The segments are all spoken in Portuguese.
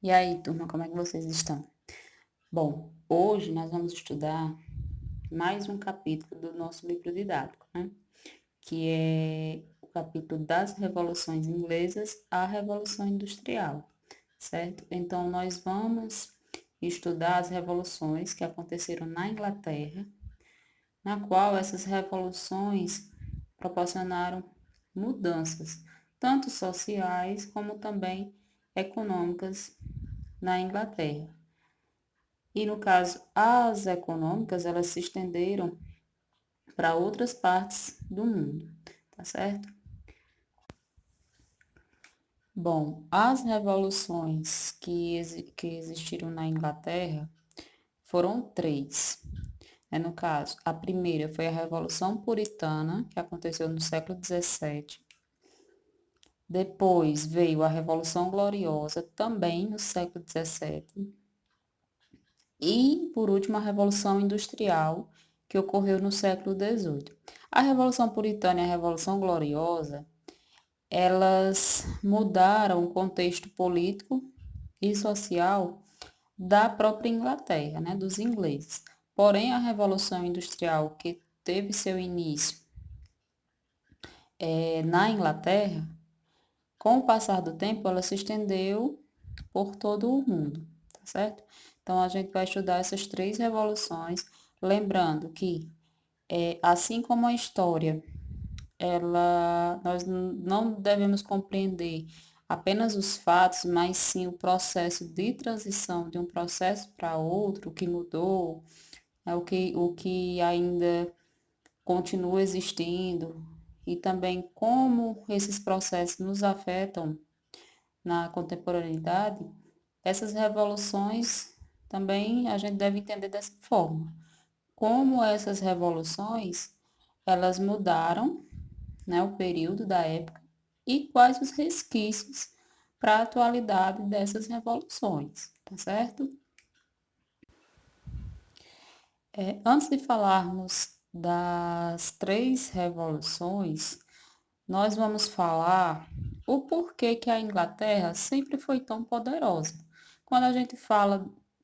E aí, turma, como é que vocês estão? Bom, hoje nós vamos estudar mais um capítulo do nosso livro didático, né? Que é o capítulo das Revoluções Inglesas à Revolução Industrial, certo? Então, nós vamos estudar as revoluções que aconteceram na Inglaterra, na qual essas revoluções proporcionaram mudanças, tanto sociais como também econômicas na Inglaterra. E no caso, as econômicas, elas se estenderam para outras partes do mundo, tá certo? Bom, as revoluções que existiram na Inglaterra foram três. No caso, a primeira foi a Revolução Puritana, que aconteceu no século XVII. Depois veio a Revolução Gloriosa, também no século XVII. E, por último, a Revolução Industrial, que ocorreu no século XVIII. A Revolução Puritana e a Revolução Gloriosa, elas mudaram o contexto político e social da própria Inglaterra, né, dos ingleses. Porém, a Revolução Industrial, que teve seu início na Inglaterra, com o passar do tempo, ela se estendeu por todo o mundo, tá certo? Então, a gente vai estudar essas três revoluções, lembrando que, assim como a história, nós não devemos compreender apenas os fatos, mas sim o processo de transição de um processo para outro, o que mudou, o que ainda continua existindo, e também como esses processos nos afetam na contemporaneidade. Essas revoluções também a gente deve entender dessa forma. Como essas revoluções, elas mudaram, né, o período da época e quais os resquícios para a atualidade dessas revoluções, tá certo? Antes de falarmos das três revoluções, nós vamos falar o porquê que a Inglaterra sempre foi tão poderosa. Quando a gente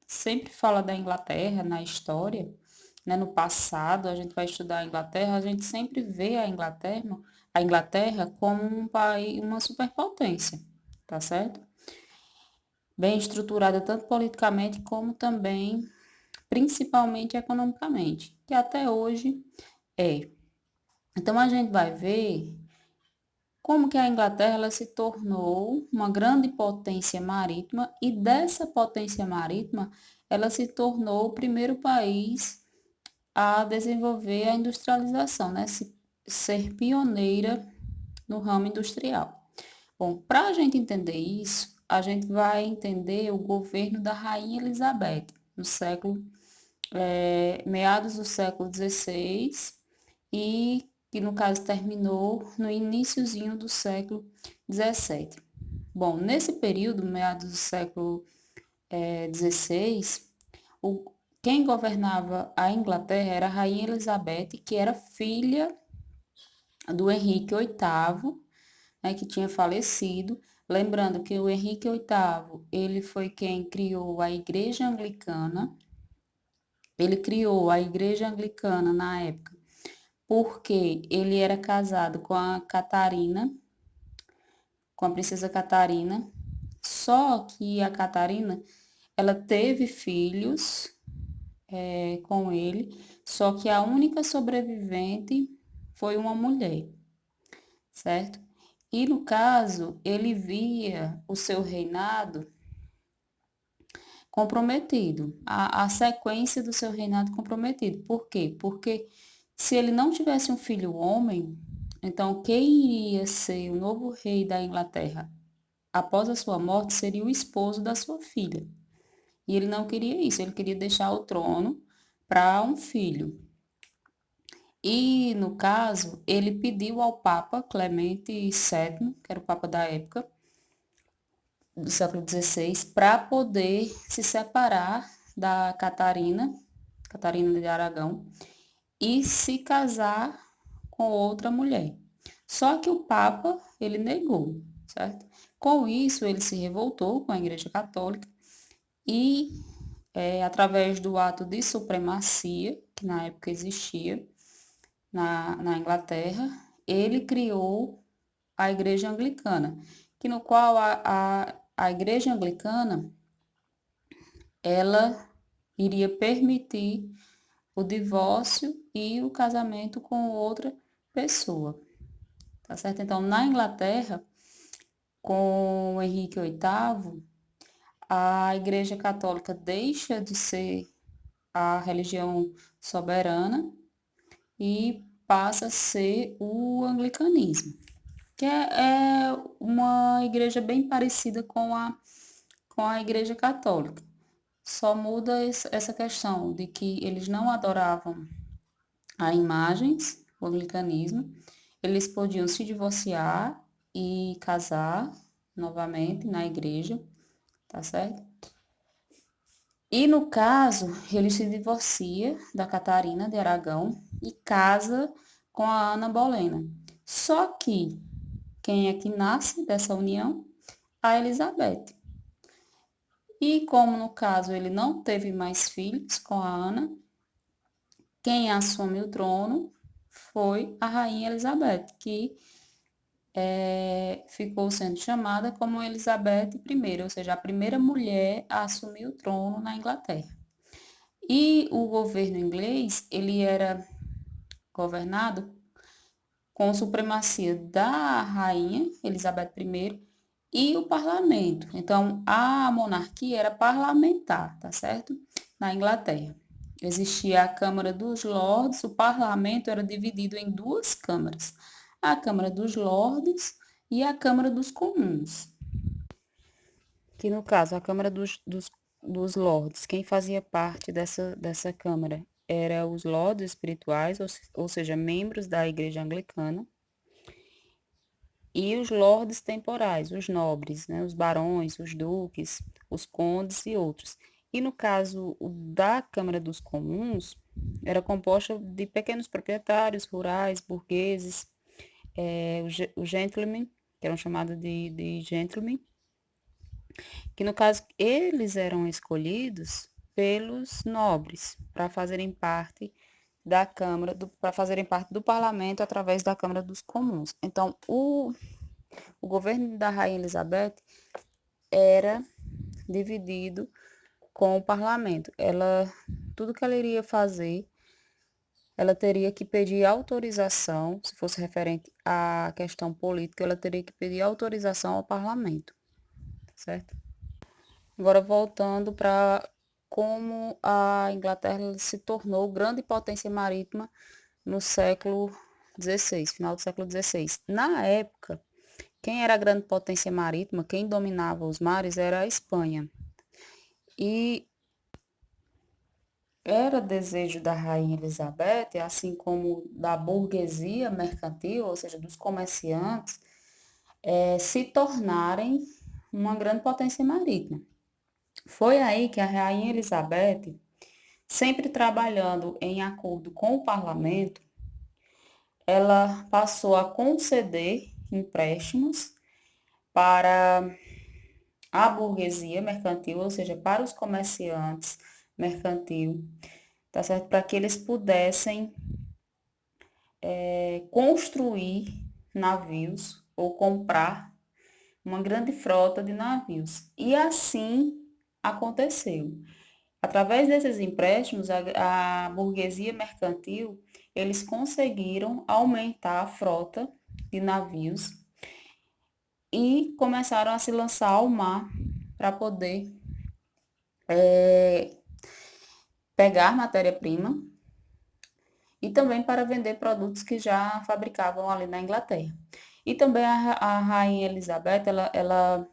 sempre fala da Inglaterra na história, né, no passado, a gente vai estudar a Inglaterra, a gente sempre vê a Inglaterra como um país, uma superpotência, tá certo? Bem estruturada tanto politicamente como também, principalmente economicamente, que até hoje é. Então a gente vai ver como que a Inglaterra ela se tornou uma grande potência marítima e dessa potência marítima ela se tornou o primeiro país a desenvolver a industrialização, né? Ser pioneira no ramo industrial. Bom, para a gente entender isso, a gente vai entender o governo da Rainha Elizabeth no meados do século XVI e que no caso terminou no iniciozinho do século XVII. Bom, nesse período, meados do século XVI, quem governava a Inglaterra era a Rainha Elizabeth, que era filha do Henrique VIII, né, que tinha falecido. Lembrando que o Henrique VIII, ele foi quem criou a Igreja Anglicana. Ele criou a Igreja Anglicana na época porque ele era casado com a princesa Catarina, só que a Catarina, ela teve filhos com ele, só que a única sobrevivente foi uma mulher, certo? E no caso, ele via o seu reinado comprometido, a sequência do seu reinado comprometido. Por quê? Porque se ele não tivesse um filho homem, então quem iria ser o novo rei da Inglaterra após a sua morte seria o esposo da sua filha. E ele não queria isso, ele queria deixar o trono para um filho. E, no caso, ele pediu ao Papa Clemente VII, que era o Papa da época, do século XVI, para poder se separar da Catarina de Aragão, e se casar com outra mulher. Só que o Papa, ele negou, certo? Com isso, ele se revoltou com a Igreja Católica e, através do ato de supremacia, que na época existia na Inglaterra, ele criou a Igreja Anglicana, que no qual a Igreja Anglicana, ela iria permitir o divórcio e o casamento com outra pessoa, tá certo? Então, na Inglaterra, com o Henrique VIII, a Igreja Católica deixa de ser a religião soberana e passa a ser o anglicanismo, que é uma igreja bem parecida com a Igreja Católica. Só muda essa questão de que eles não adoravam a imagens, o anglicanismo, eles podiam se divorciar e casar novamente na igreja, tá certo? E no caso, ele se divorcia da Catarina de Aragão e casa com a Ana Bolena. Só que quem é que nasce dessa união? A Elizabeth. E como no caso ele não teve mais filhos com a Ana, quem assume o trono foi a rainha Elizabeth, que ficou sendo chamada como Elizabeth I, ou seja, a primeira mulher a assumir o trono na Inglaterra. E o governo inglês, ele era governado com supremacia da rainha Elizabeth I e o parlamento. Então, a monarquia era parlamentar, tá certo? Na Inglaterra. Existia a Câmara dos Lordes, o parlamento era dividido em duas câmaras, a Câmara dos Lordes e a Câmara dos Comuns. Que no caso, a Câmara dos Lordes, quem fazia parte dessa Câmara era os lordes espirituais, ou seja, membros da Igreja Anglicana, e os lordes temporais, os nobres, né, os barões, os duques, os condes e outros. E no caso da Câmara dos Comuns, era composta de pequenos proprietários rurais, burgueses, os gentlemen, que eram chamados de gentlemen, que no caso eles eram escolhidos pelos nobres para fazerem parte da Câmara, para fazerem parte do parlamento através da Câmara dos Comuns. Então, o governo da Rainha Elizabeth era dividido com o parlamento. Tudo que ela iria fazer, ela teria que pedir autorização, se fosse referente à questão política, ela teria que pedir autorização ao parlamento, certo? Agora, voltando para como a Inglaterra se tornou grande potência marítima no século XVI, final do século XVI. Na época, quem era a grande potência marítima, quem dominava os mares era a Espanha. E era desejo da Rainha Elizabeth, assim como da burguesia mercantil, ou seja, dos comerciantes, se tornarem uma grande potência marítima. Foi aí que a Rainha Elizabeth, sempre trabalhando em acordo com o parlamento, ela passou a conceder empréstimos para a burguesia mercantil, ou seja, para os comerciantes mercantil, tá certo? Para que eles pudessem construir navios ou comprar uma grande frota de navios. E assim aconteceu. Através desses empréstimos, a burguesia mercantil, eles conseguiram aumentar a frota de navios e começaram a se lançar ao mar para poder pegar matéria-prima e também para vender produtos que já fabricavam ali na Inglaterra. E também a Rainha Elizabeth, ela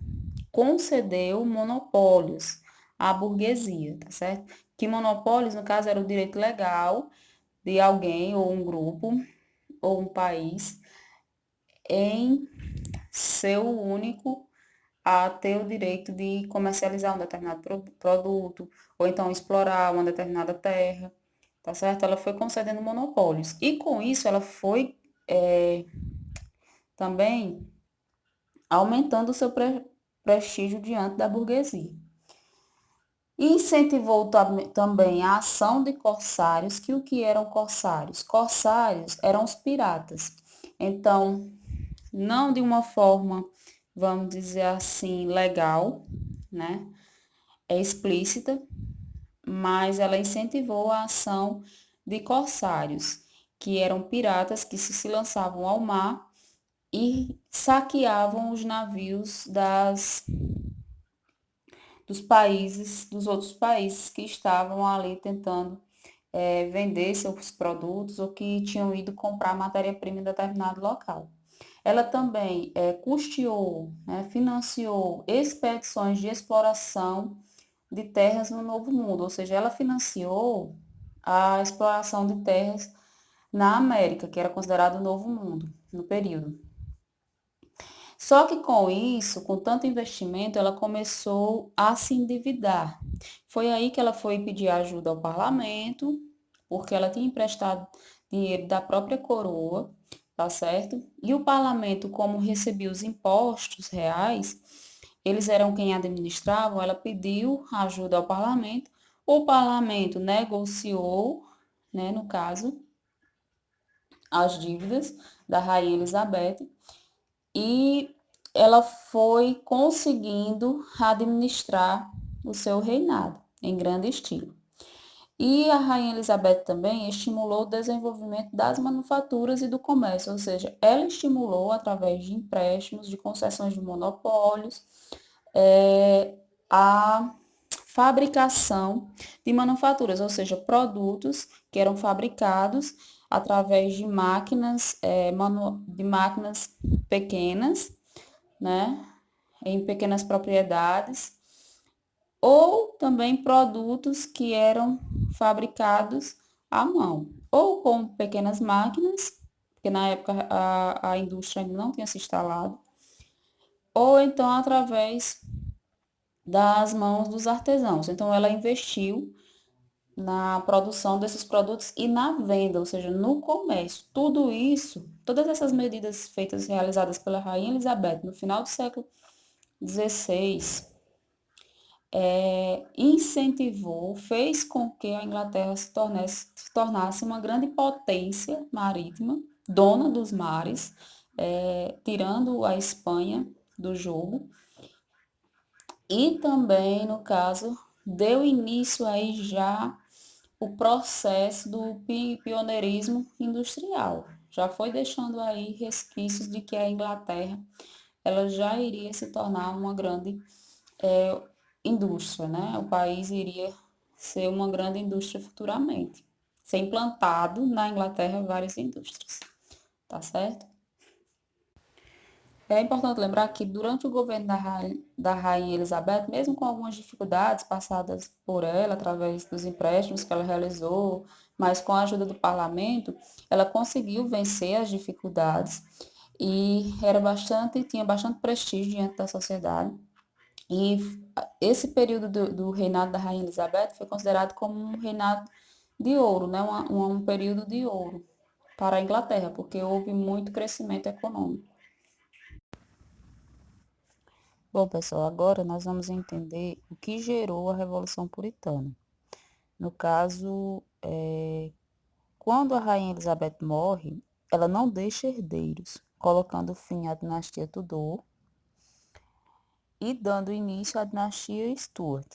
concedeu monopólios à burguesia, tá certo? Que monopólios, no caso, era o direito legal de alguém ou um grupo ou um país em ser o único a ter o direito de comercializar um determinado produto ou então explorar uma determinada terra, tá certo? Ela foi concedendo monopólios. E com isso ela foi também aumentando o seu prestígio diante da burguesia. Incentivou também a ação de corsários, que o que eram corsários? Corsários eram os piratas. Então, não de uma forma, vamos dizer assim, legal, né? É explícita, mas ela incentivou a ação de corsários, que eram piratas que se lançavam ao mar e saqueavam os navios dos outros países que estavam ali tentando vender seus produtos ou que tinham ido comprar matéria-prima em determinado local. Ela também custeou, né, financiou expedições de exploração de terras no Novo Mundo, ou seja, ela financiou a exploração de terras na América, que era considerado o Novo Mundo no período. Só que com isso, com tanto investimento, ela começou a se endividar. Foi aí que ela foi pedir ajuda ao parlamento, porque ela tinha emprestado dinheiro da própria coroa, tá certo? E o parlamento, como recebia os impostos reais, eles eram quem administravam, ela pediu ajuda ao parlamento, o parlamento negociou, né, no caso, as dívidas da Rainha Elizabeth e ela foi conseguindo administrar o seu reinado em grande estilo. E a Rainha Elizabeth também estimulou o desenvolvimento das manufaturas e do comércio, ou seja, ela estimulou, através de empréstimos, de concessões de monopólios, a fabricação de manufaturas, ou seja, produtos que eram fabricados através de máquinas, de máquinas pequenas, né, em pequenas propriedades, ou também produtos que eram fabricados à mão, ou com pequenas máquinas, porque na época a indústria ainda não tinha se instalado, ou então através das mãos dos artesãos. Então, ela investiu na produção desses produtos e na venda, ou seja, no comércio. Tudo isso, todas essas medidas feitas, realizadas pela Rainha Elizabeth no final do século XVI, incentivou, fez com que a Inglaterra se tornasse uma grande potência marítima, dona dos mares, tirando a Espanha do jogo, e também, no caso, deu início aí já o processo do pioneirismo industrial. Já foi deixando aí resquícios de que a Inglaterra ela já iria se tornar uma grande indústria, né? O país iria ser uma grande indústria futuramente. Ser implantado na Inglaterra várias indústrias, tá certo? É importante lembrar que durante o governo da Rainha Elizabeth, mesmo com algumas dificuldades passadas por ela, através dos empréstimos que ela realizou, mas com a ajuda do parlamento, ela conseguiu vencer as dificuldades e tinha bastante prestígio diante da sociedade. E esse período do reinado da Rainha Elizabeth foi considerado como um reinado de ouro, né? Um período de ouro para a Inglaterra, porque houve muito crescimento econômico. Bom, pessoal, agora nós vamos entender o que gerou a Revolução Puritana. No caso, quando a Rainha Elizabeth morre, ela não deixa herdeiros, colocando fim à dinastia Tudor e dando início à dinastia Stuart.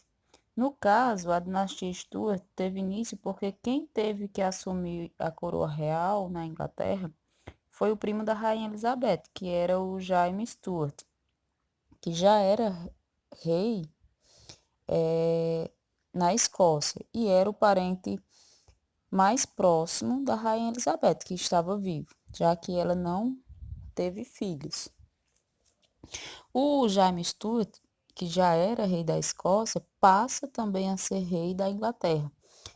No caso, a dinastia Stuart teve início porque quem teve que assumir a coroa real na Inglaterra foi o primo da Rainha Elizabeth, que era o Jaime Stuart, que já era rei na Escócia e era o parente mais próximo da Rainha Elizabeth, que estava vivo, já que ela não teve filhos. O Jaime Stuart, que já era rei da Escócia, passa também a ser rei da Inglaterra,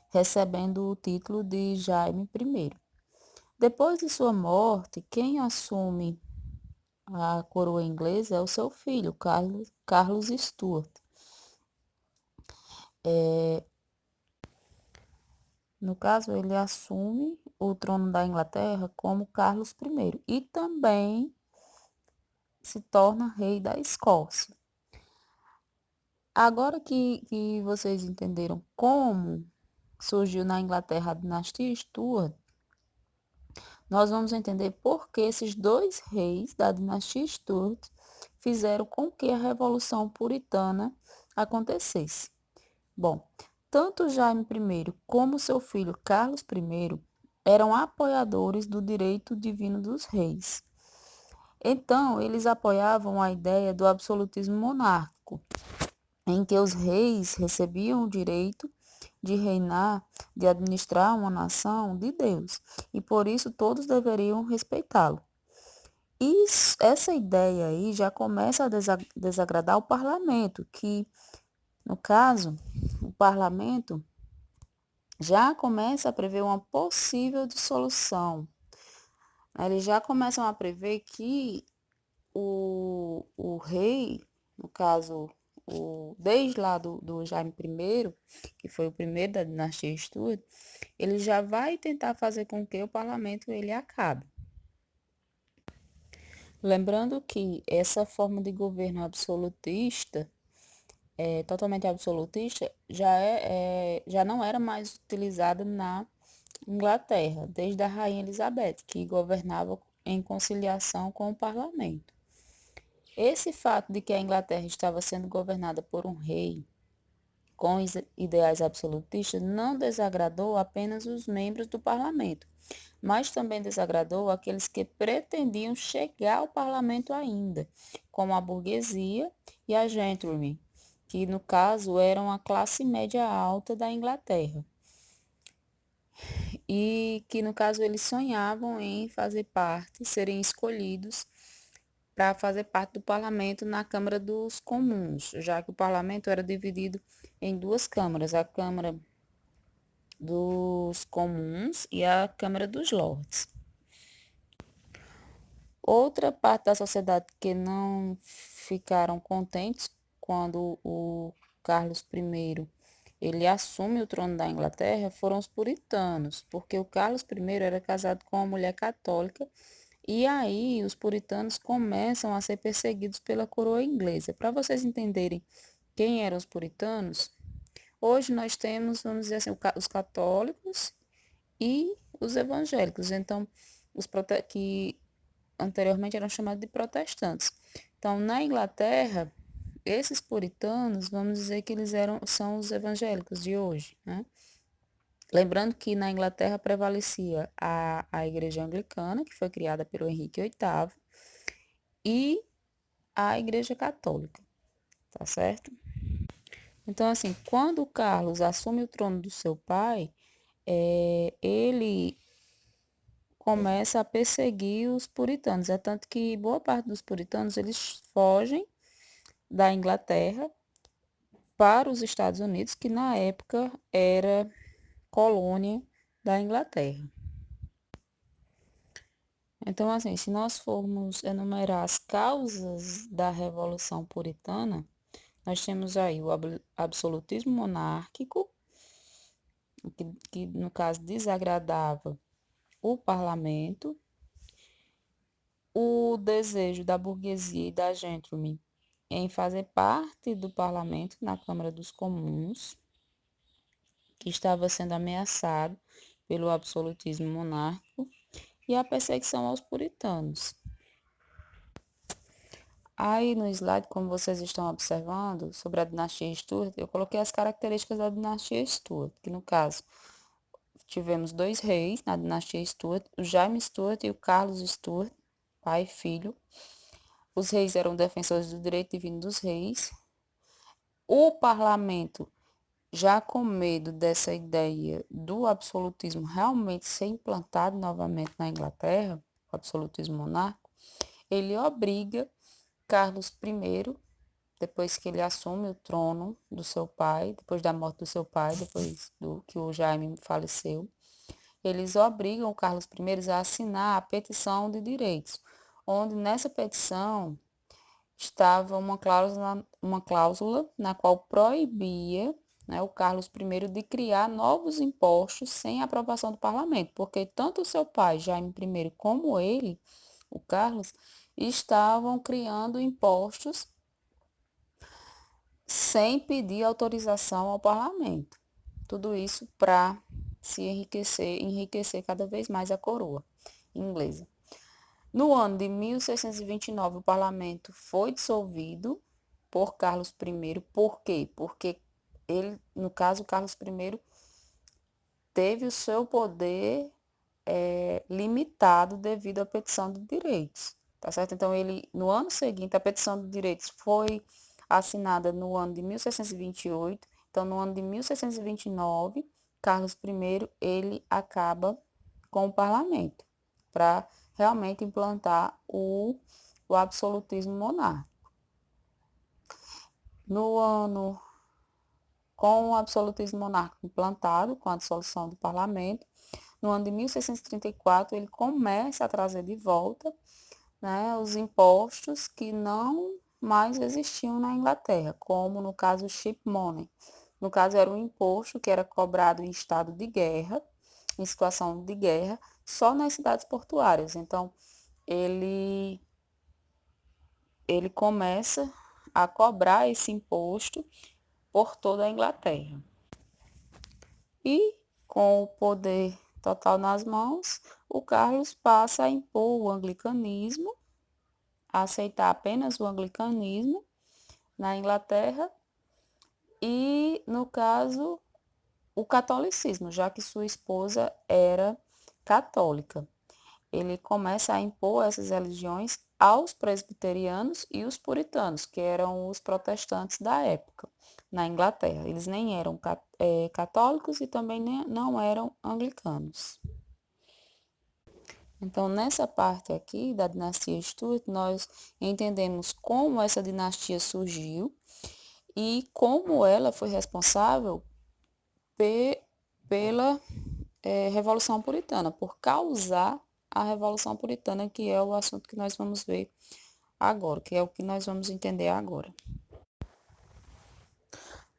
recebendo o título de Jaime I. Depois de sua morte, quem assume a coroa inglesa é o seu filho, Carlos Stuart. No caso, ele assume o trono da Inglaterra como Carlos I e também se torna rei da Escócia. Agora que vocês entenderam como surgiu na Inglaterra a dinastia Stuart, nós vamos entender por que esses dois reis da dinastia Stuart fizeram com que a Revolução Puritana acontecesse. Bom, tanto Jaime I como seu filho Carlos I eram apoiadores do direito divino dos reis. Então, eles apoiavam a ideia do absolutismo monárquico, em que os reis recebiam o direito de reinar, de administrar uma nação de Deus, e por isso todos deveriam respeitá-lo. Essa ideia aí já começa a desagradar o parlamento, que, no caso, o parlamento já começa a prever uma possível dissolução. Eles já começam a prever que o rei, no caso, desde lá do Jaime I, que foi o primeiro da dinastia Stuart, ele já vai tentar fazer com que o parlamento ele acabe. Lembrando que essa forma de governo absolutista, totalmente absolutista, já não era mais utilizada na Inglaterra, desde a Rainha Elizabeth, que governava em conciliação com o parlamento. Esse fato de que a Inglaterra estava sendo governada por um rei com ideais absolutistas não desagradou apenas os membros do parlamento, mas também desagradou aqueles que pretendiam chegar ao parlamento ainda, como a burguesia e a gentlemen, que no caso eram a classe média alta da Inglaterra, e que no caso eles sonhavam em fazer parte, serem escolhidos para fazer parte do parlamento na Câmara dos Comuns, já que o parlamento era dividido em duas câmaras, a Câmara dos Comuns e a Câmara dos Lordes. Outra parte da sociedade que não ficaram contentes quando o Carlos I ele assume o trono da Inglaterra foram os puritanos, porque o Carlos I era casado com uma mulher católica e aí os puritanos começam a ser perseguidos pela coroa inglesa. Para vocês entenderem quem eram os puritanos, hoje nós temos, vamos dizer assim, os católicos e os evangélicos, então que anteriormente eram chamados de protestantes. Então, na Inglaterra, esses puritanos, vamos dizer que são os evangélicos de hoje, né? Lembrando que na Inglaterra prevalecia a Igreja Anglicana, que foi criada pelo Henrique VIII, e a Igreja Católica, tá certo? Então, assim, quando o Carlos assume o trono do seu pai, ele começa a perseguir os puritanos. É tanto que boa parte dos puritanos, eles fogem da Inglaterra para os Estados Unidos, que na época era colônia da Inglaterra. Então, assim, se nós formos enumerar as causas da Revolução Puritana, nós temos aí o absolutismo monárquico, que no caso desagradava o parlamento, o desejo da burguesia e da gentlemen em fazer parte do parlamento na Câmara dos Comuns, que estava sendo ameaçado pelo absolutismo monárquico, e a perseguição aos puritanos. Aí no slide, como vocês estão observando, sobre a dinastia Stuart, eu coloquei as características da dinastia Stuart, que no caso tivemos dois reis na dinastia Stuart, o Jaime Stuart e o Carlos Stuart, pai e filho. Os reis eram defensores do direito divino dos reis. O parlamento, já com medo dessa ideia do absolutismo realmente ser implantado novamente na Inglaterra, o absolutismo monárquico, ele obriga Carlos I, depois que ele assume o trono do seu pai, depois da morte do seu pai, depois do que o Jaime faleceu, eles obrigam o Carlos I a assinar a petição de direitos, onde nessa petição estava uma cláusula na qual proibia, né, o Carlos I de criar novos impostos sem aprovação do parlamento, porque tanto o seu pai, Jaime I, como ele, o Carlos, estavam criando impostos sem pedir autorização ao parlamento. Tudo isso para se enriquecer cada vez mais a coroa inglesa. No ano de 1629, o parlamento foi dissolvido por Carlos I. Por quê? Porque ele, no caso, Carlos I teve o seu poder limitado devido à petição de direitos, tá certo? Então, no ano seguinte, a petição de direitos foi assinada no ano de 1628. Então, no ano de 1629, Carlos I, ele acaba com o parlamento, para realmente implantar o absolutismo monárquico. Com o absolutismo monárquico implantado, com a dissolução do parlamento, no ano de 1634, ele começa a trazer de volta, né, os impostos que não mais existiam na Inglaterra, como no caso o ship money. No caso, era um imposto que era cobrado em estado de guerra, em situação de guerra, só nas cidades portuárias. Então, ele começa a cobrar esse imposto por toda a Inglaterra. E, com o poder total nas mãos, o Carlos passa a impor o anglicanismo, a aceitar apenas o anglicanismo na Inglaterra e, no caso, o catolicismo, já que sua esposa era católica. Ele começa a impor essas religiões aos presbiterianos e os puritanos, que eram os protestantes da época na Inglaterra. Eles nem eram católicos e também não eram anglicanos. Então, nessa parte aqui da dinastia Stuart, nós entendemos como essa dinastia surgiu e como ela foi responsável pela Revolução Puritana, por causar a Revolução Puritana, que é o assunto que nós vamos ver agora, que é o que nós vamos entender agora.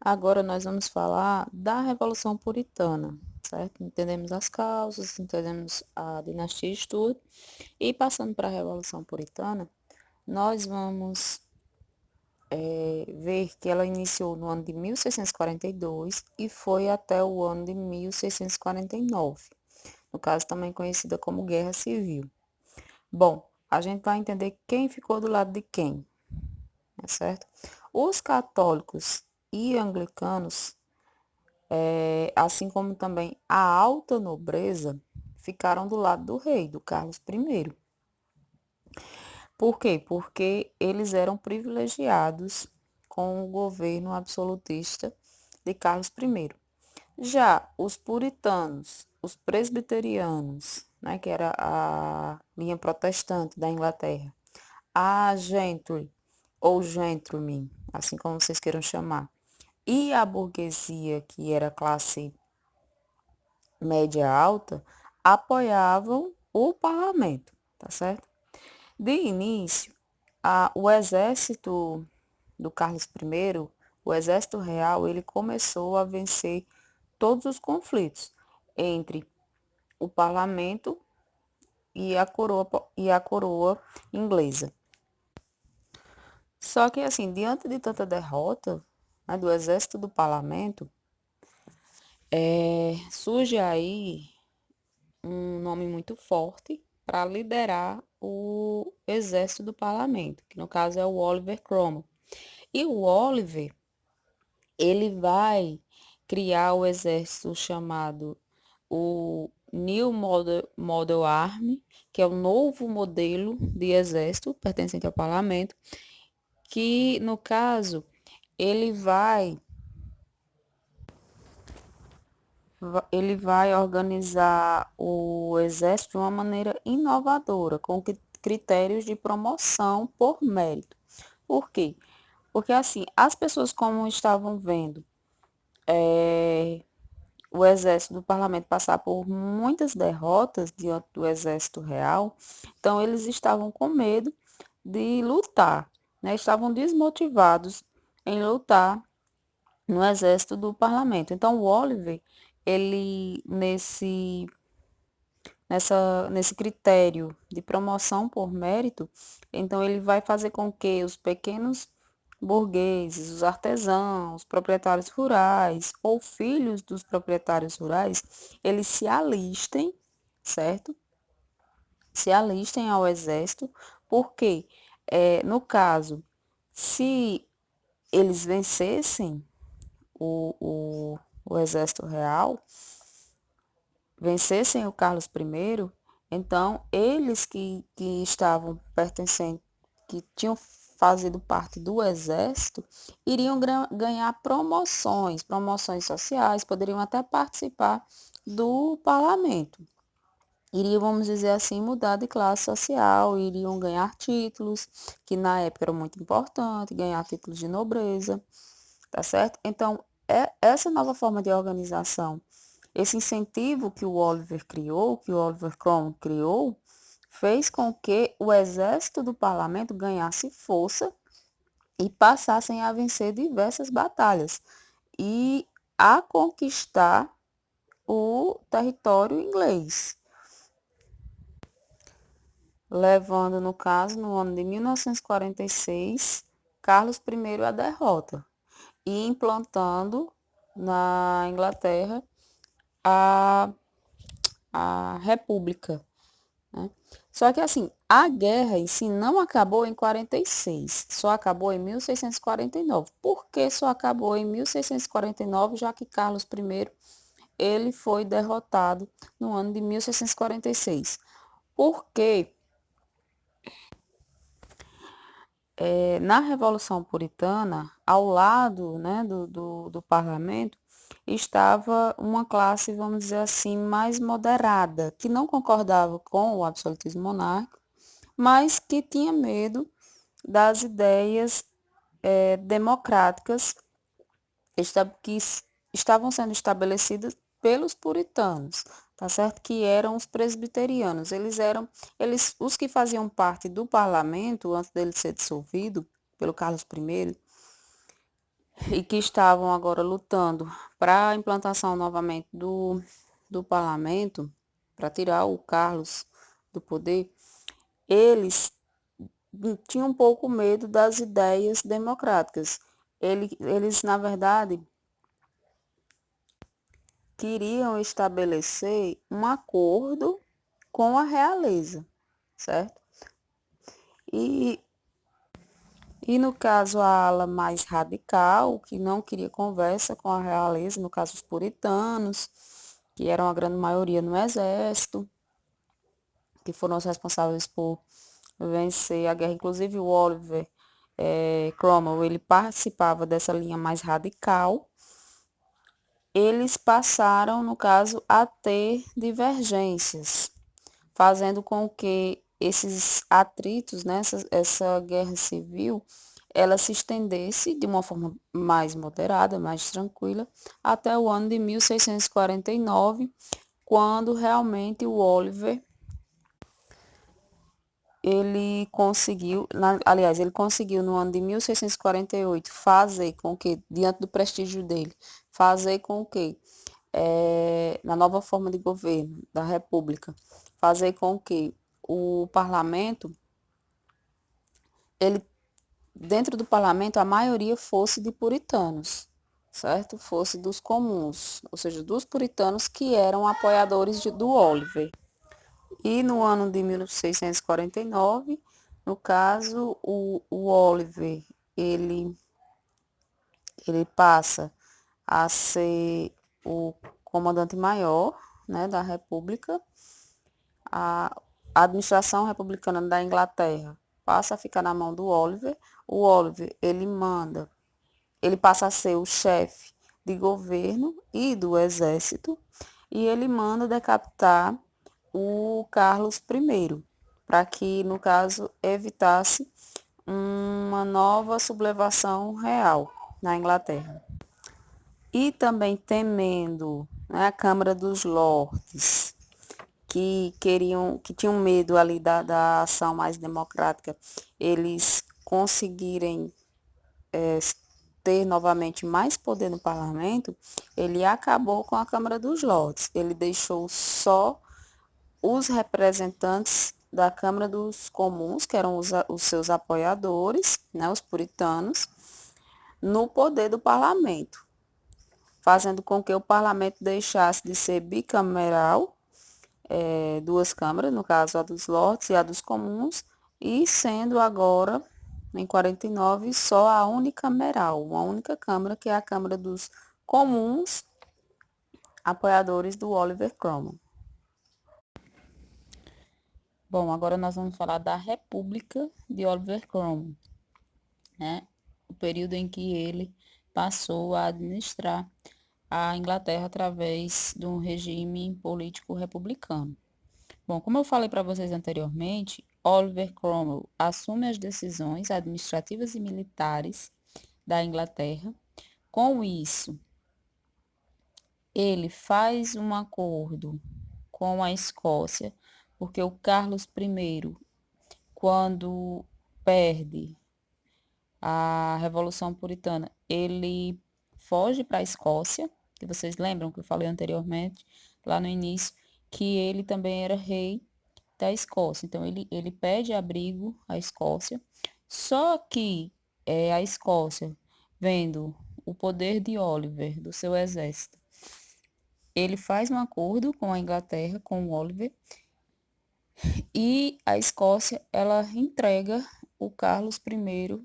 Agora nós vamos falar da Revolução Puritana, certo? Entendemos as causas, entendemos a dinastia Stuart e passando para a Revolução Puritana, nós vamos ver que ela iniciou no ano de 1642 e foi até o ano de 1649, no caso também conhecida como Guerra Civil. Bom, a gente vai entender quem ficou do lado de quem, certo? Os católicos e anglicanos, assim como também a alta nobreza, ficaram do lado do rei, do Carlos I. Por quê? Porque eles eram privilegiados com o governo absolutista de Carlos I. Já os puritanos, os presbiterianos, né, que era a linha protestante da Inglaterra, a gentry ou gentlemen, assim como vocês queiram chamar, e a burguesia, que era a classe média alta, apoiavam o parlamento, tá certo? De início, o exército do Carlos I, o exército real, ele começou a vencer todos os conflitos entre o parlamento e a coroa inglesa. Só que, assim, diante de tanta derrota, né, do exército do parlamento, surge aí um nome muito forte para liderar o exército do parlamento, que no caso é o Oliver Cromwell. E o Oliver, ele vai criar o exército chamado o New Model Army, que é o novo modelo de exército pertencente ao parlamento, que no caso ele vai organizar o exército de uma maneira inovadora, com critérios de promoção por mérito. Por quê? Porque assim, as pessoas como estavam vendo o exército do parlamento passar por muitas derrotas diante do exército real, então eles estavam com medo de lutar, né? Estavam desmotivados em lutar no exército do parlamento. Então o Oliver, ele nesse critério de promoção por mérito, então ele vai fazer com que os pequenos burgueses, os artesãos, proprietários rurais ou filhos dos proprietários rurais, eles se alistem, certo? Se alistem ao exército, porque, no caso, se eles vencessem o exército real, vencessem o Carlos I, então eles que estavam pertencendo, que tinham fazido parte do exército, iriam ganhar promoções sociais, poderiam até participar do parlamento. Iriam, vamos dizer assim, mudar de classe social, iriam ganhar títulos, que na época era muito importante, ganhar títulos de nobreza, tá certo? Então, essa nova forma de organização, esse incentivo que o Oliver criou, que o Oliver Cromwell criou, fez com que o exército do parlamento ganhasse força e passassem a vencer diversas batalhas e a conquistar o território inglês, levando, no caso, no ano de 1946, Carlos I à derrota e implantando na Inglaterra a, a República, né? Só que assim, a guerra em si não acabou em 46, só acabou em 1649. Por que só acabou em 1649, já que Carlos I ele foi derrotado no ano de 1646? Porque na Revolução Puritana, ao lado, né, do parlamento, estava uma classe, vamos dizer assim, mais moderada, que não concordava com o absolutismo monárquico, mas que tinha medo das ideias democráticas que estavam sendo estabelecidas pelos puritanos, tá certo? Que eram os presbiterianos. Os que faziam parte do parlamento antes dele ser dissolvido pelo Carlos I e que estavam agora lutando para a implantação novamente do parlamento, para tirar o Carlos do poder, eles tinham um pouco medo das ideias democráticas. Eles, na verdade, queriam estabelecer um acordo com a realeza, certo? E, e no caso, a ala mais radical, que não queria conversa com a realeza, no caso, os puritanos, que eram a grande maioria no exército, que foram os responsáveis por vencer a guerra. Inclusive, o Oliver Cromwell, ele participava dessa linha mais radical. Eles passaram, no caso, a ter divergências, fazendo com que esses atritos, né, essa guerra civil, ela se estendesse de uma forma mais moderada, mais tranquila, até o ano de 1649, quando realmente o Oliver ele conseguiu no ano de 1648 fazer com que, diante do prestígio dele, fazer com que, na nova forma de governo da República, fazer com que o parlamento, ele, dentro do parlamento, a maioria fosse de puritanos, certo? Fosse dos comuns, ou seja, dos puritanos que eram apoiadores do Oliver. E no ano de 1649, no caso, o Oliver, ele, ele passa a ser o comandante-maior, né, da República. A administração republicana da Inglaterra passa a ficar na mão do Oliver. O Oliver, ele passa a ser o chefe de governo e do exército, e ele manda decapitar o Carlos I, para que, no caso, evitasse uma nova sublevação real na Inglaterra. E também temendo, né, a Câmara dos Lordes, que tinham medo ali da ação mais democrática, eles conseguirem ter novamente mais poder no parlamento, ele acabou com a Câmara dos Lordes. Ele deixou só os representantes da Câmara dos Comuns, que eram os seus apoiadores, né, os puritanos, no poder do parlamento, fazendo com que o parlamento deixasse de ser bicameral, duas câmaras, no caso a dos lords e a dos comuns, e sendo agora, em 49, só a unicameral, uma única câmara, que é a Câmara dos Comuns, apoiadores do Oliver Cromwell. Bom, agora nós vamos falar da República de Oliver Cromwell, né? O período em que ele passou a administrar a Inglaterra através de um regime político republicano. Bom, como eu falei para vocês anteriormente, Oliver Cromwell assume as decisões administrativas e militares da Inglaterra. Com isso, ele faz um acordo com a Escócia, porque o Carlos I, quando perde a Revolução Puritana, ele foge para a Escócia, que vocês lembram que eu falei anteriormente, lá no início, que ele também era rei da Escócia. Então, ele pede abrigo à Escócia, só que a Escócia, vendo o poder de Oliver, do seu exército, ele faz um acordo com a Inglaterra, com o Oliver, e a Escócia, ela entrega o Carlos I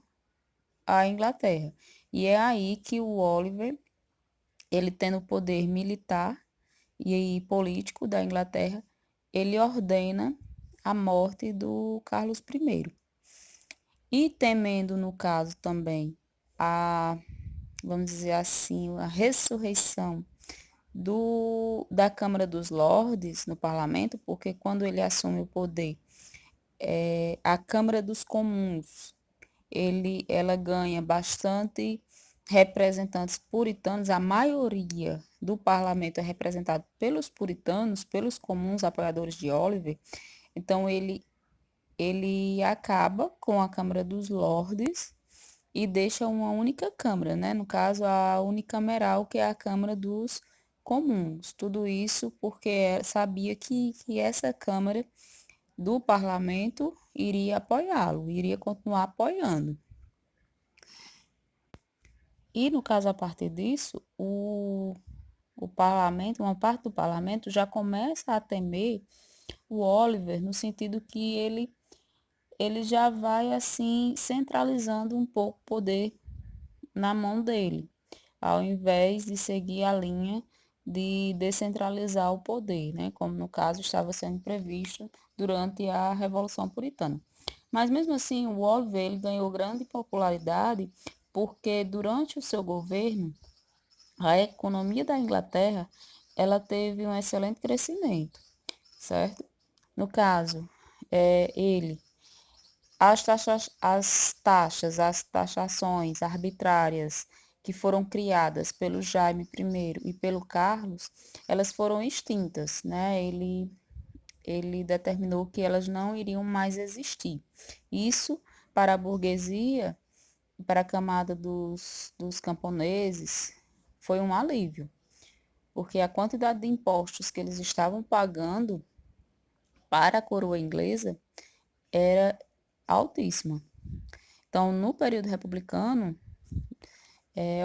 à Inglaterra. E é aí que o Oliver, ele tendo o poder militar e político da Inglaterra, ele ordena a morte do Carlos I. E temendo, no caso também, vamos dizer assim, a ressurreição da Câmara dos Lordes no parlamento, porque quando ele assume o poder, a Câmara dos Comuns, ela ganha bastante representantes puritanos, a maioria do parlamento é representado pelos puritanos, pelos comuns apoiadores de Oliver, então ele acaba com a Câmara dos Lordes e deixa uma única Câmara, né? No caso, a unicameral, que é a Câmara dos Comuns. Tudo isso porque sabia que essa Câmara do Parlamento iria apoiá-lo, iria continuar apoiando. E, no caso, a partir disso, o parlamento, uma parte do parlamento já começa a temer o Oliver, no sentido que ele já vai, assim, centralizando um pouco o poder na mão dele, ao invés de seguir a linha de descentralizar o poder, né? Como no caso estava sendo previsto durante a Revolução Puritana. Mas mesmo assim, o Oliver ele ganhou grande popularidade porque durante o seu governo, a economia da Inglaterra, ela teve um excelente crescimento, certo? No caso, ele as taxações arbitrárias que foram criadas pelo Jaime I e pelo Carlos, elas foram extintas, né? Ele determinou que elas não iriam mais existir. Isso para a burguesia, para a camada dos camponeses, foi um alívio, porque a quantidade de impostos que eles estavam pagando para a coroa inglesa era altíssima. Então, no período republicano,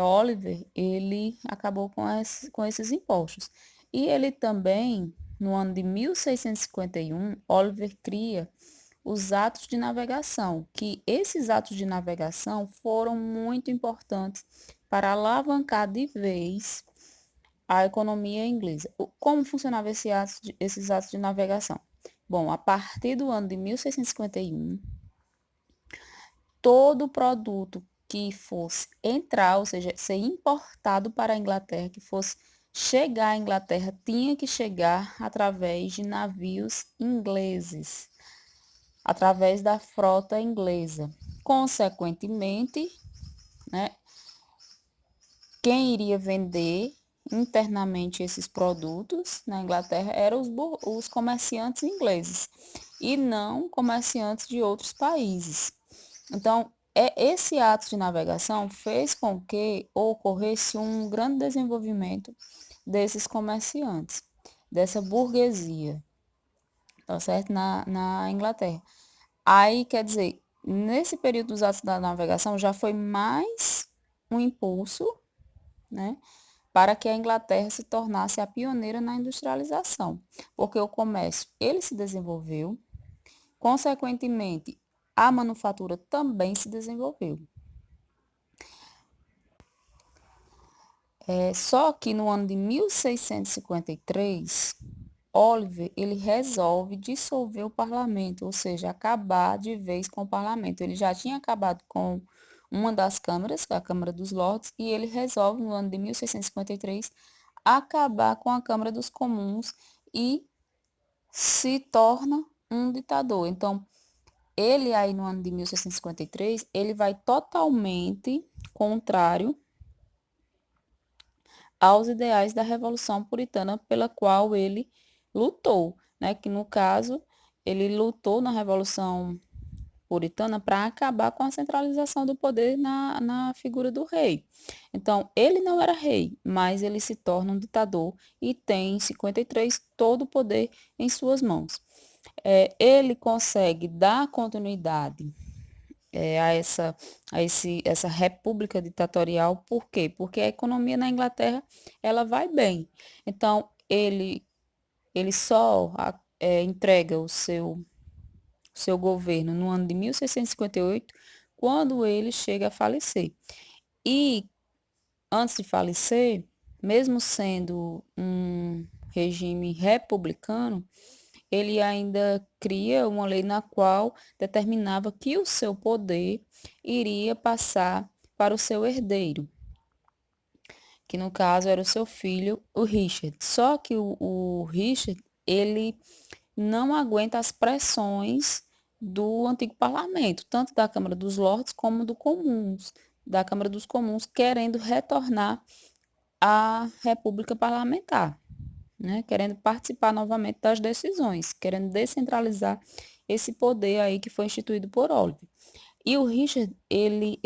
Oliver, ele acabou com esses impostos. E ele também, no ano de 1651, Oliver cria os atos de navegação, que esses atos de navegação foram muito importantes para alavancar de vez a economia inglesa. Como funcionava esses atos de navegação? Bom, a partir do ano de 1651, todo produto que fosse entrar, ou seja, ser importado para a Inglaterra, que fosse chegar à Inglaterra, tinha que chegar através de navios ingleses, através da frota inglesa. Consequentemente, né, quem iria vender internamente esses produtos na Inglaterra eram os comerciantes ingleses e não comerciantes de outros países. Então, esse ato de navegação fez com que ocorresse um grande desenvolvimento desses comerciantes, dessa burguesia. tá certo? Na Inglaterra. Aí, quer dizer, nesse período dos atos da navegação já foi mais um impulso, né, para que a Inglaterra se tornasse a pioneira na industrialização, porque o comércio ele se desenvolveu, consequentemente, a manufatura também se desenvolveu. Só que no ano de 1653, Oliver ele resolve dissolver o parlamento, ou seja, acabar de vez com o parlamento. Ele já tinha acabado com uma das câmaras, a Câmara dos Lordes, e ele resolve no ano de 1653 acabar com a Câmara dos Comuns e se torna um ditador. Então, ele aí no ano de 1653, ele vai totalmente contrário aos ideais da Revolução Puritana pela qual ele lutou, né? Que no caso, ele lutou na Revolução Puritana para acabar com a centralização do poder na figura do rei. Então, ele não era rei, mas ele se torna um ditador e tem, em 53, todo o poder em suas mãos. Ele consegue dar continuidade essa república ditatorial. Por quê? Porque a economia na Inglaterra ela vai bem. Então, ele só entrega o seu governo no ano de 1658, quando ele chega a falecer. E, antes de falecer, mesmo sendo um regime republicano, ele ainda cria uma lei na qual determinava que o seu poder iria passar para o seu herdeiro, que no caso era o seu filho, o Richard. Só que o Richard, ele não aguenta as pressões do antigo parlamento, tanto da Câmara dos Lordes como da Câmara dos Comuns, querendo retornar à República Parlamentar, né? Querendo participar novamente das decisões, querendo descentralizar esse poder aí que foi instituído por Oliver. E o Richard, ele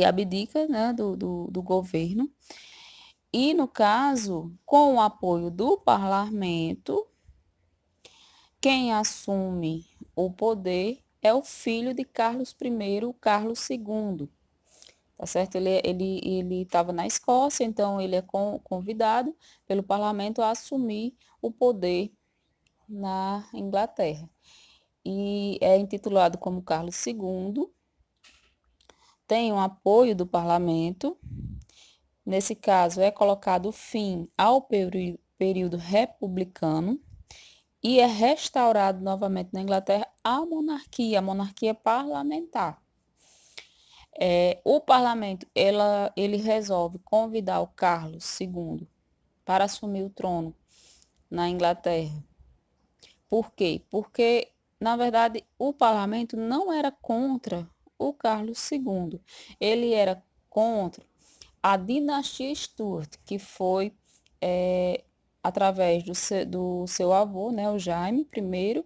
abdica, né, do governo, e no caso, com o apoio do parlamento, quem assume o poder é o filho de Carlos I, Carlos II. Tá certo? Ele estava na Escócia, então ele é convidado pelo parlamento a assumir o poder na Inglaterra. E é intitulado como Carlos II, tem o apoio do parlamento. Nesse caso, é colocado fim ao período republicano e é restaurado novamente na Inglaterra a monarquia parlamentar. O parlamento ele resolve convidar o Carlos II para assumir o trono na Inglaterra. Por quê? Porque, na verdade, o parlamento não era contra o Carlos II. Ele era contra a dinastia Stuart, que foi através do seu avô, né, o Jaime I,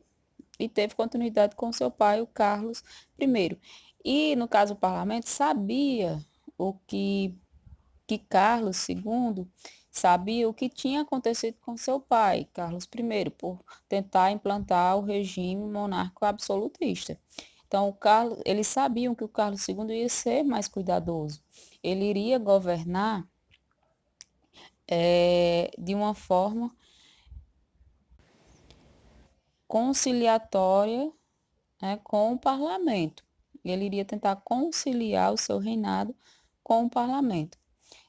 e teve continuidade com seu pai, o Carlos I. E, no caso, o parlamento sabia o que Carlos II sabia o que tinha acontecido com seu pai, Carlos I, por tentar implantar o regime monárquico absolutista. Então, eles sabiam que o Carlos II ia ser mais cuidadoso. Ele iria governar de uma forma conciliatória, né, com o parlamento. Ele iria tentar conciliar o seu reinado com o parlamento.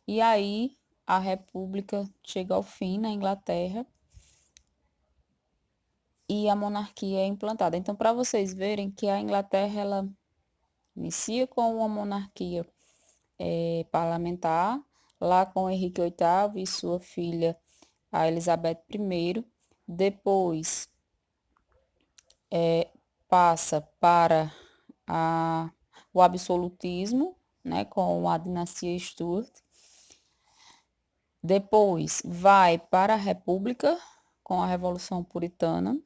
E aí a república chega ao fim na Inglaterra e a monarquia é implantada. Então, para vocês verem que a Inglaterra ela inicia com uma monarquia parlamentar, lá com Henrique VIII e sua filha, a Elizabeth I. Depois passa para o absolutismo, né, com a dinastia Stuart. Depois vai para a República com a Revolução Puritana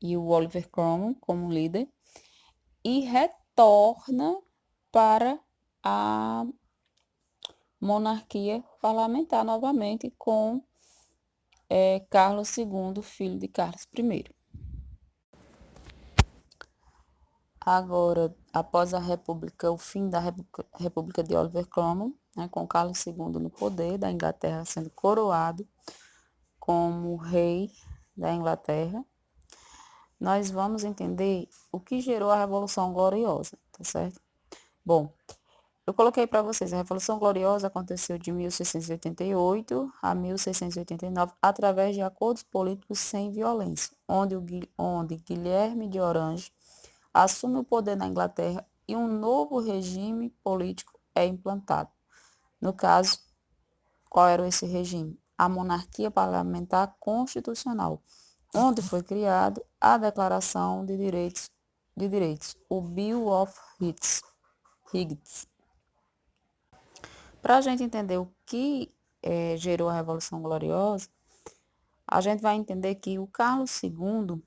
e o Oliver Cromwell como líder e retorna para a monarquia parlamentar novamente com é Carlos II, filho de Carlos I. Agora, após a República, o fim da República de Oliver Cromwell, né, com Carlos II no poder da Inglaterra sendo coroado como rei da Inglaterra, nós vamos entender o que gerou a Revolução Gloriosa, tá certo? Bom, eu coloquei para vocês, a Revolução Gloriosa aconteceu de 1688 a 1689 através de acordos políticos sem violência, onde Guilherme de Orange assume o poder na Inglaterra e um novo regime político é implantado. No caso, qual era esse regime? A monarquia parlamentar constitucional, onde foi criado a Declaração de Direitos, o Bill of Rights. Para a gente entender o que gerou a Revolução Gloriosa, a gente vai entender que o Carlos II,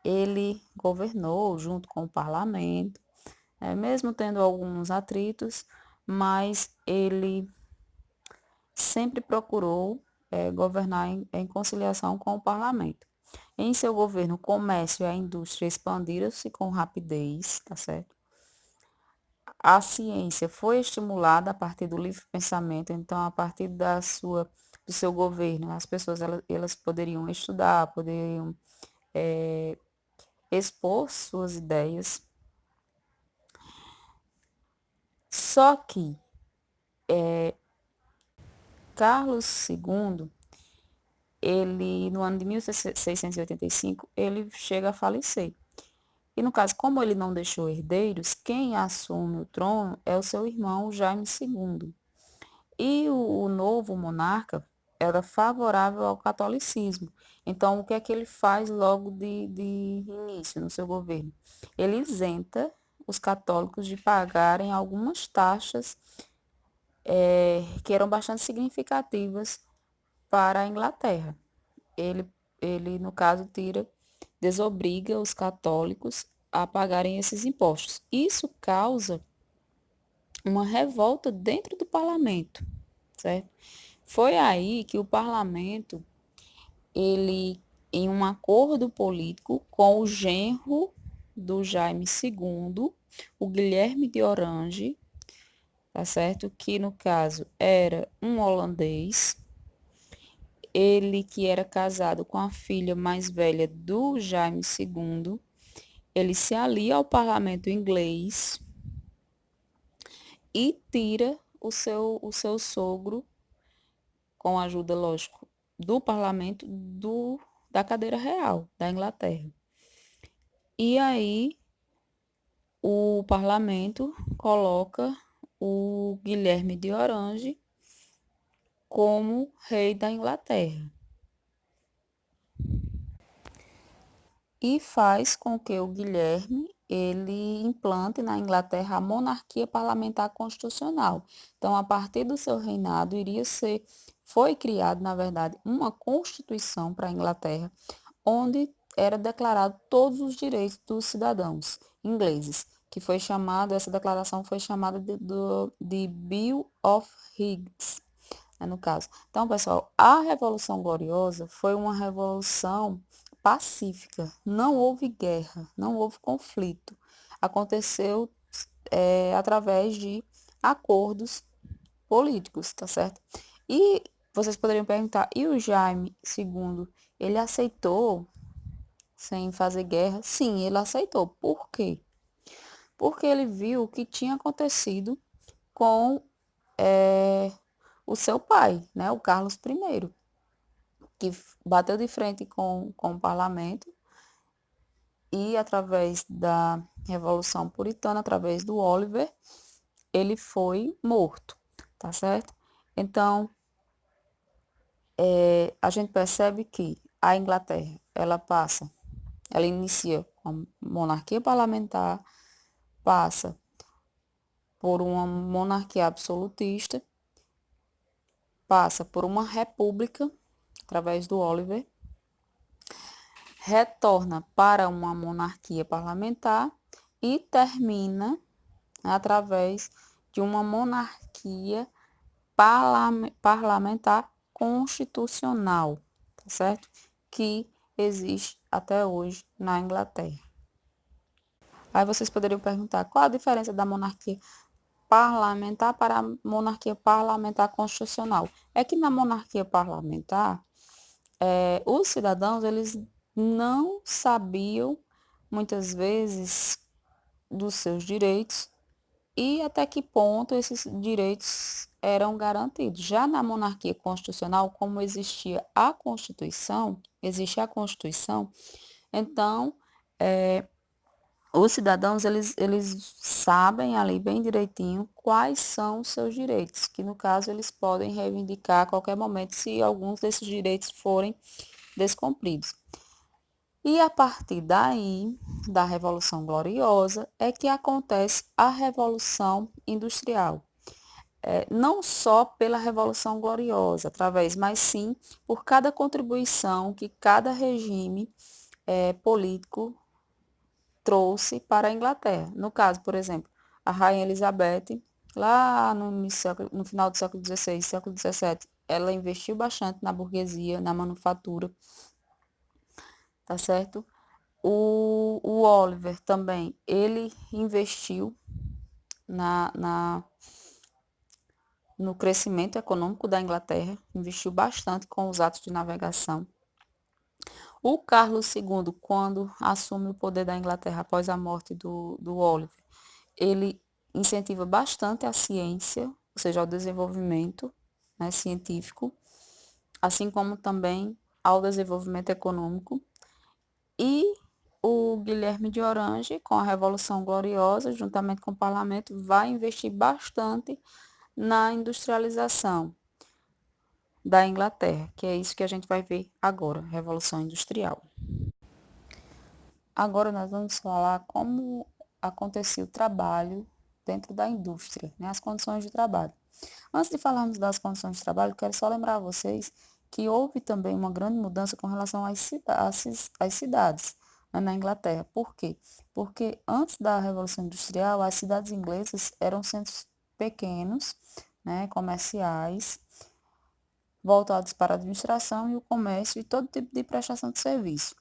ele governou junto com o parlamento, mesmo tendo alguns atritos, mas ele sempre procurou governar em conciliação com o parlamento. Em seu governo, o comércio e a indústria expandiram-se com rapidez, tá certo? A ciência foi estimulada a partir do livre pensamento, então a partir do seu governo, as pessoas elas poderiam estudar, poderiam expor suas ideias. Só que Carlos II, ele no ano de 1685, ele chega a falecer. E no caso, como ele não deixou herdeiros, quem assume o trono é o seu irmão Jaime II. E o novo monarca era favorável ao catolicismo. Então, o que é que ele faz logo de início no seu governo? Ele isenta os católicos de pagarem algumas taxas que eram bastante significativas para a Inglaterra. Ele, ele, no caso, desobriga os católicos a pagarem esses impostos. Isso causa uma revolta dentro do parlamento, certo? Foi aí que o parlamento, ele, em um acordo político com o genro do Jaime II, o Guilherme de Orange, tá certo? Que no caso era um holandês, ele que era casado com a filha mais velha do Jaime II, ele se alia ao parlamento inglês e tira o seu sogro, com a ajuda, lógico, do parlamento, da cadeira real da Inglaterra. E aí o parlamento coloca o Guilherme de Orange como rei da Inglaterra e faz com que o Guilherme ele implante na Inglaterra a monarquia parlamentar constitucional. Então, a partir do seu reinado, foi criado, na verdade, uma constituição para a Inglaterra, onde era declarado todos os direitos dos cidadãos ingleses, essa declaração foi chamada de Bill of Rights, né, no caso. Então, pessoal, a Revolução Gloriosa foi uma revolução pacífica, não houve guerra, não houve conflito. Aconteceu através de acordos políticos, tá certo? E vocês poderiam perguntar, e o Jaime II, ele aceitou sem fazer guerra? Sim, ele aceitou. Por quê? Porque ele viu o que tinha acontecido com o seu pai, né, o Carlos I, que bateu de frente com o parlamento e através da Revolução Puritana, através do Oliver, ele foi morto, tá certo? Então, a gente percebe que a Inglaterra, ela inicia com a monarquia parlamentar, passa por uma monarquia absolutista, passa por uma república, através do Oliver, retorna para uma monarquia parlamentar e termina através de uma monarquia parlamentar constitucional, certo? Que existe até hoje na Inglaterra. Aí vocês poderiam perguntar qual a diferença da monarquia parlamentar para a monarquia parlamentar constitucional. É que na monarquia parlamentar, os cidadãos eles não sabiam muitas vezes dos seus direitos e até que ponto esses direitos eram garantidos. Já na monarquia constitucional, como existe a Constituição, então os cidadãos eles sabem ali bem direitinho quais são os seus direitos, que no caso eles podem reivindicar a qualquer momento se alguns desses direitos forem descumpridos. E a partir daí, da Revolução Gloriosa, é que acontece a Revolução Industrial. Não só pela Revolução Gloriosa, mas sim por cada contribuição que cada regime político trouxe para a Inglaterra. No caso, por exemplo, a Rainha Elizabeth, lá no final do século XVI, século XVII, ela investiu bastante na burguesia, na manufatura, tá certo? O Oliver também, ele investiu no crescimento econômico da Inglaterra, investiu bastante com os atos de navegação. O Carlos II, quando assume o poder da Inglaterra após a morte do Oliver, ele incentiva bastante a ciência, ou seja, o desenvolvimento, né, científico, assim como também ao desenvolvimento econômico. E o Guilherme de Orange, com a Revolução Gloriosa, juntamente com o parlamento, vai investir bastante na industrialização da Inglaterra, que é isso que a gente vai ver agora, Revolução Industrial. Agora nós vamos falar como acontecia o trabalho dentro da indústria, né, as condições de trabalho. Antes de falarmos das condições de trabalho, quero só lembrar a vocês que houve também uma grande mudança com relação às cidades, né, na Inglaterra. Por quê? Porque antes da Revolução Industrial, as cidades inglesas eram centros pequenos, né, comerciais, voltados para a administração e o comércio e todo tipo de prestação de serviço.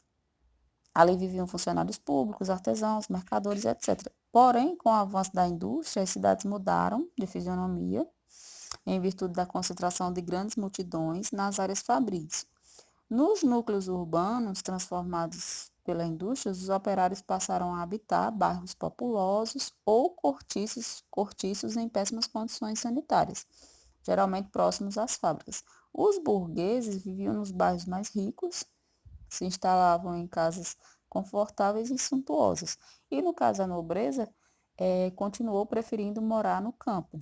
Ali viviam funcionários públicos, artesãos, mercadores, etc. Porém, com o avanço da indústria, as cidades mudaram de fisionomia em virtude da concentração de grandes multidões nas áreas fabris. Nos núcleos urbanos transformados pela indústria, os operários passaram a habitar bairros populosos ou cortiços em péssimas condições sanitárias, geralmente próximos às fábricas. Os burgueses viviam nos bairros mais ricos, se instalavam em casas confortáveis e suntuosas. E no caso da nobreza, continuou preferindo morar no campo.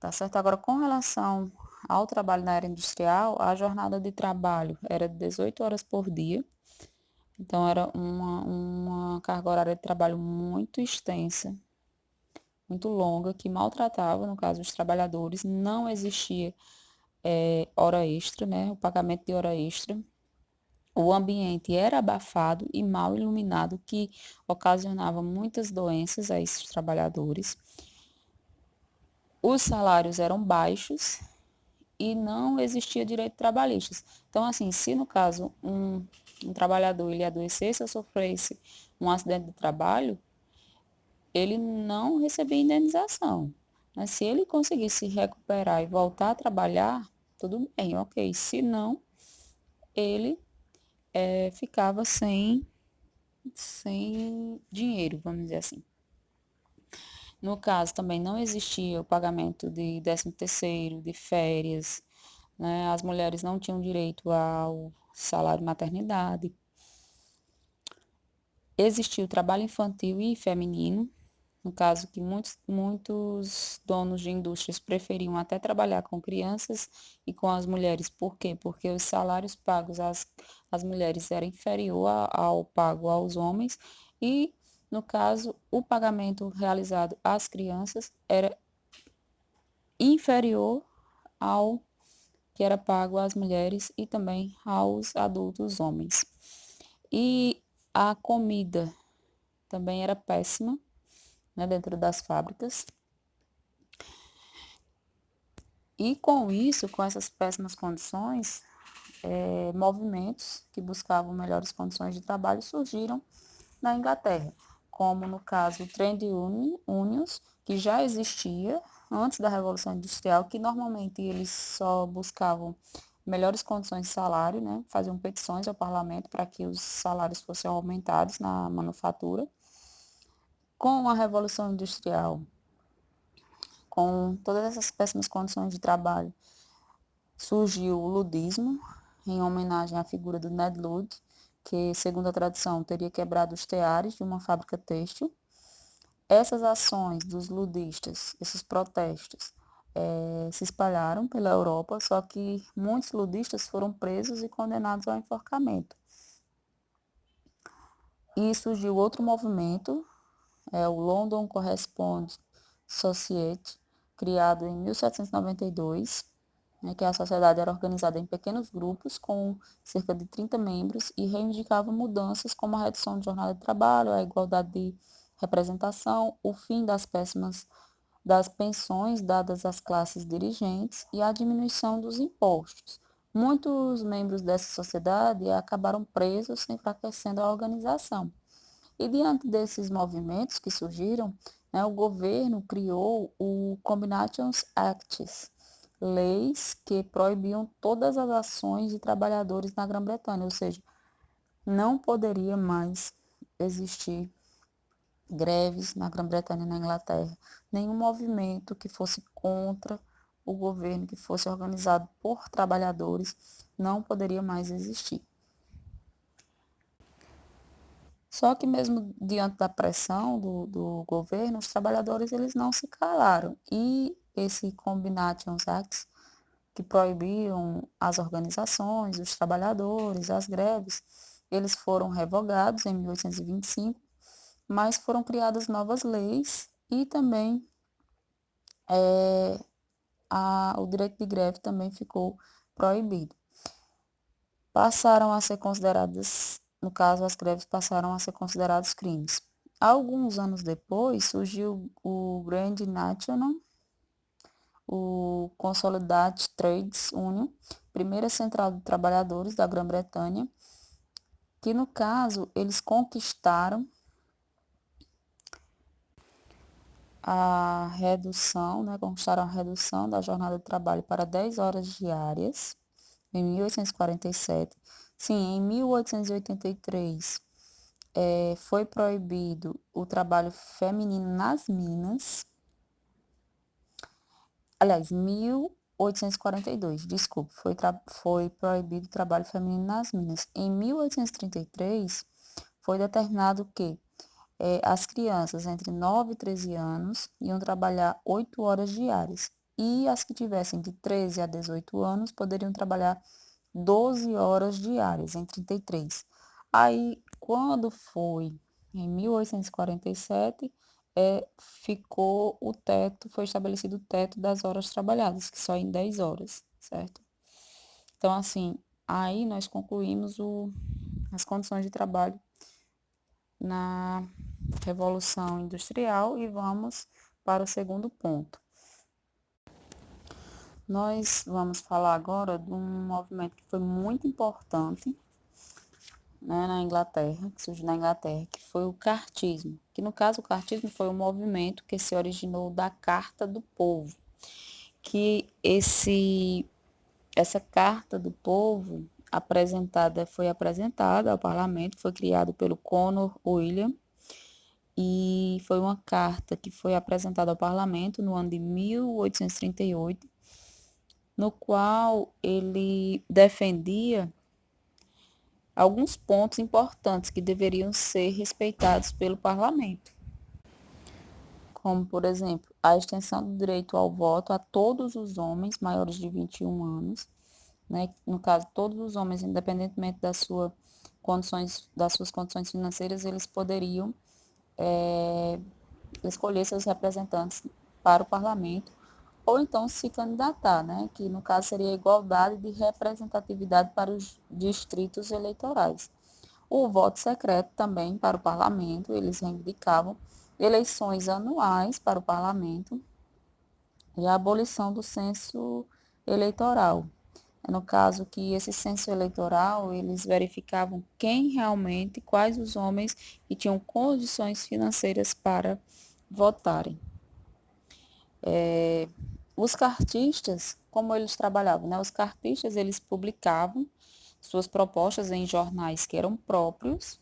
Tá certo? Agora, com relação ao trabalho na área industrial, a jornada de trabalho era de 18 horas por dia. Então, era uma carga horária de trabalho muito extensa, muito longa, que maltratava, no caso, os trabalhadores. Não existia hora extra, né? O pagamento de hora extra. O ambiente era abafado e mal iluminado, que ocasionava muitas doenças a esses trabalhadores. Os salários eram baixos e não existia direito trabalhista. Então, assim, se no caso um trabalhador ele adoecesse ou sofresse um acidente de trabalho, ele não recebia indenização. Mas se ele conseguisse se recuperar e voltar a trabalhar, tudo bem, ok. Se não, ele ficava sem dinheiro, vamos dizer assim. No caso, também não existia o pagamento de 13º, de férias, né? As mulheres não tinham direito ao salário maternidade. Existia o trabalho infantil e feminino, no caso que muitos donos de indústrias preferiam até trabalhar com crianças e com as mulheres. Por quê? Porque os salários pagos às mulheres era inferior ao pago aos homens e, no caso, o pagamento realizado às crianças era inferior ao que era pago às mulheres e também aos adultos homens. E a comida também era péssima, né, dentro das fábricas. E com isso, com essas péssimas condições, movimentos que buscavam melhores condições de trabalho surgiram na Inglaterra, como no caso o Trade Unions, que já existia antes da Revolução Industrial, que normalmente eles só buscavam melhores condições de salário, né? Faziam petições ao parlamento para que os salários fossem aumentados na manufatura. Com a Revolução Industrial, com todas essas péssimas condições de trabalho, surgiu o ludismo, em homenagem à figura do Ned Ludd, que, segundo a tradição, teria quebrado os teares de uma fábrica têxtil. Essas ações dos ludistas, esses protestos, se espalharam pela Europa, só que muitos ludistas foram presos e condenados ao enforcamento. E surgiu outro movimento, o London Correspondence Society, criado em 1792, que a sociedade era organizada em pequenos grupos com cerca de 30 membros e reivindicava mudanças como a redução de jornada de trabalho, a igualdade de representação, o fim das pensões dadas às classes dirigentes e a diminuição dos impostos. Muitos membros dessa sociedade acabaram presos, enfraquecendo a organização. E diante desses movimentos que surgiram, o governo criou o Combinations Acts, leis que proibiam todas as ações de trabalhadores na Grã-Bretanha, ou seja, não poderia mais existir greves na Grã-Bretanha e na Inglaterra, nenhum movimento que fosse contra o governo, que fosse organizado por trabalhadores, não poderia mais existir. Só que mesmo diante da pressão do governo, os trabalhadores eles não se calaram. E esse Combinations Acts, que proibiam as organizações, os trabalhadores, as greves, eles foram revogados em 1825, mas foram criadas novas leis e também o direito de greve também ficou proibido. Passaram a ser consideradas, no caso, as greves passaram a ser considerados crimes. Alguns anos depois, surgiu o Grand National, o Consolidated Trades Union, primeira central de trabalhadores da Grã-Bretanha, que no caso eles conquistaram a redução, conquistaram a redução da jornada de trabalho para 10 horas diárias, em 1847. Sim, em 1883 foi proibido o trabalho feminino nas minas. Aliás, 1842, desculpe, foi proibido o trabalho feminino nas minas. Em 1833, foi determinado que as crianças entre 9 e 13 anos iam trabalhar 8 horas diárias e as que tivessem de 13 a 18 anos poderiam trabalhar 12 horas diárias, em 33. Aí, quando foi em 1847, foi estabelecido o teto das horas trabalhadas, que só em 10 horas, certo? Então, assim, aí nós concluímos as condições de trabalho na Revolução Industrial e vamos para o segundo ponto. Nós vamos falar agora de um movimento que foi muito importante, na Inglaterra, que surgiu na Inglaterra, que foi o cartismo. Que no caso o cartismo foi um movimento que se originou da Carta do Povo. Que essa Carta do Povo foi apresentada ao parlamento, foi criado pelo Conor William, e foi uma carta que foi apresentada ao parlamento no ano de 1838, no qual ele defendia alguns pontos importantes que deveriam ser respeitados pelo parlamento, como, por exemplo, a extensão do direito ao voto a todos os homens maiores de 21 anos, no caso, todos os homens, independentemente das suas condições financeiras, eles poderiam escolher seus representantes para o parlamento, ou então se candidatar, que no caso seria a igualdade de representatividade para os distritos eleitorais. O voto secreto também para o parlamento, eles reivindicavam eleições anuais para o parlamento e a abolição do censo eleitoral. No caso que esse censo eleitoral, eles verificavam quem realmente, quais os homens que tinham condições financeiras para votarem. Os cartistas, como eles trabalhavam, né? Os cartistas, eles publicavam suas propostas em jornais que eram próprios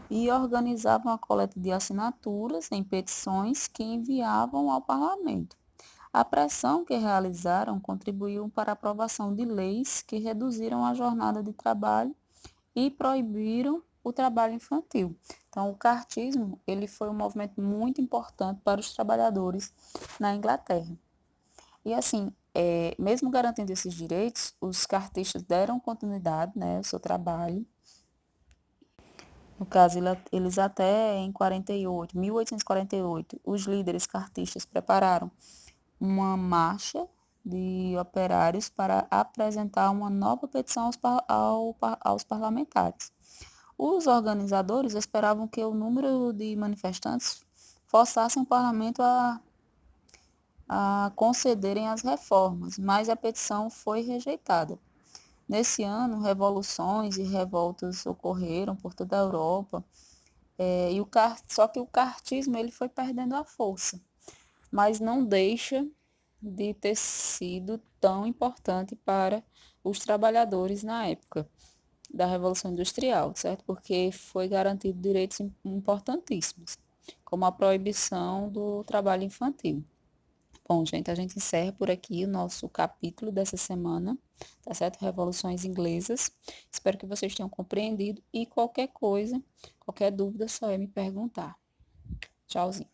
e organizavam a coleta de assinaturas em petições que enviavam ao parlamento. A pressão que realizaram contribuiu para a aprovação de leis que reduziram a jornada de trabalho e proibiram o trabalho infantil. Então, o cartismo, ele foi um movimento muito importante para os trabalhadores na Inglaterra. E assim, mesmo garantindo esses direitos, os cartistas deram continuidade, né, ao seu trabalho. No caso, eles até em 1848, os líderes cartistas prepararam uma marcha de operários para apresentar uma nova petição aos parlamentares. Os organizadores esperavam que o número de manifestantes forçassem o parlamento a concederem as reformas, mas a petição foi rejeitada. Nesse ano, revoluções e revoltas ocorreram por toda a Europa, só que o cartismo ele foi perdendo a força, mas não deixa de ter sido tão importante para os trabalhadores na época da Revolução Industrial, certo? Porque foi garantido direitos importantíssimos, como a proibição do trabalho infantil. Bom, gente, a gente encerra por aqui o nosso capítulo dessa semana, tá certo? Revoluções Inglesas. Espero que vocês tenham compreendido e qualquer coisa, qualquer dúvida, só é me perguntar. Tchauzinho.